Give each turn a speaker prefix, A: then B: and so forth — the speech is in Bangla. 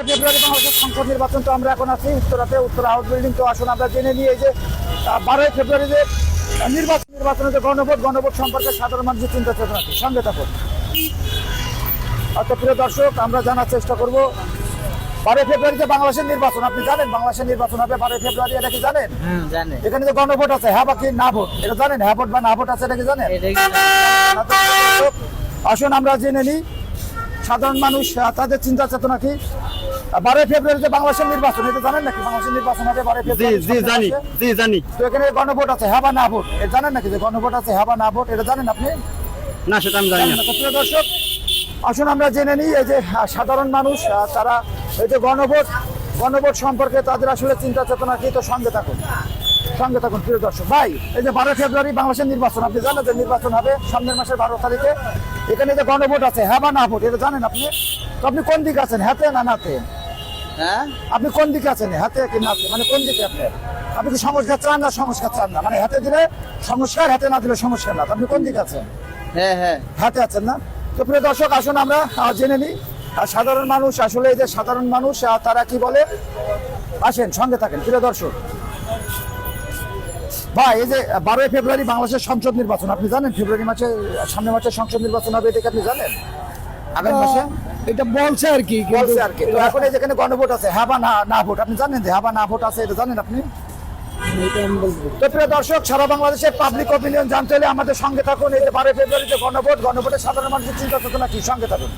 A: ফেব্রুয়ারি বাংলাদেশের সংসদ নির্বাচন তো আমরা এখন আছি উত্তরাতে, উত্তরা হাউস বিল্ডিং। তো আসুন আমরা জেনে নিই এই যে 12ই ফেব্রুয়ারি যে নির্বাচনে যে গণভোট সম্পর্কে সাধারণ মানুষের চিন্তা চেতনা কি, সঙ্গে থাকুন। তো প্রিয় দর্শক, আমরা জানার চেষ্টা করব 12ই ফেব্রুয়ারি যে বাংলাদেশের নির্বাচন, আপনি জানেন বাংলাদেশের নির্বাচন হবে 12ই ফেব্রুয়ারি, এটা কি জানেন? এখানে যে গণভোট আছে, হ্যাঁ বা কি না ভোট, এটা জানেন? হ্যাঁ ভোট বা না ভোট আছে, এটা কি জানেন? আসুন আমরা জেনে নিই সাধারণ মানুষ তাদের চিন্তা চেতনা কি। 12ই ফেব্রুয়ারি যে বাংলাদেশের নির্বাচন, এটা জানেন নাকি? বাংলাদেশের নির্বাচন হবে 12ই ফেব্রুয়ারি।
B: জানি।
A: তো এখানে গণভোট আছে, হ্যাঁ বা না ভোট, এটা জানেন নাকি? যে গণভোট আছে, হ্যাঁ বা না ভোট, এটা জানেন আপনি?
B: না, সেটা আমি জানি না।
A: প্রিয় দর্শক, আসুন আমরা জেনে নিই এই যে সাধারণ মানুষ তারা এই যে গণভোট সম্পর্কে তাদের আসলে চিন্তা চেতনা কি। তো সঙ্গে থাকুন প্রিয় দর্শক। ভাই, এই যে 12ই ফেব্রুয়ারি বাংলাদেশের নির্বাচন, আপনি জানেন যে নির্বাচন হবে সামনের মাসের 12 তারিখে। এখানে যে গণভোট আছে, হ্যাঁ বা না ভোট, এটা জানেন আপনি? তো আপনি কোন দিকে আছেন, হাতে না নাতে?
B: হ্যাঁ,
A: আপনি কোন দিকে আছেন, হাতে কি নাতে? মানে কোন দিকে আপনি কি সংস্কার চান না সংস্কার চান না? মানে হাতে দিলে সংস্কার, হাতে না দিলে সংস্কার না। আপনি কোন দিকে আছেন?
B: হ্যাঁ,
A: হাতে আছেন না? তো প্রিয় দর্শক, আসুন আমরা জেনে নিই সাধারণ মানুষ আসলে এই যে সাধারণ মানুষ তারা কি বলে। আসেন, সঙ্গে থাকেন প্রিয় দর্শক। ভাই, এই যে 12ই ফেব্রুয়ারি বাংলাদেশের সংসদ নির্বাচন, আপনি জানেন ফেব্রুয়ারি মাসে সামনের মাসে সংসদ নির্বাচন হবে, এটা কি আপনি জানেন? আগামী মাসে
C: এটা বলছে আর কি।
A: তো এখন এই যেখানে গণভোট আছে, হ্যাঁ বা না ভোট, আপনি জানেন যে হ্যাঁ বা না ভোট আছে, এটা জানেন আপনি? তো প্রিয় দর্শক, সারা বাংলাদেশের পাবলিক অপিনিয়ন জানতে হলে আমাদের সঙ্গে থাকুন। এই যে 12ই ফেব্রুয়ারি যে গণভোটের সাধারণ মানুষের চিন্তা চেতনা কি, সঙ্গে থাকুন।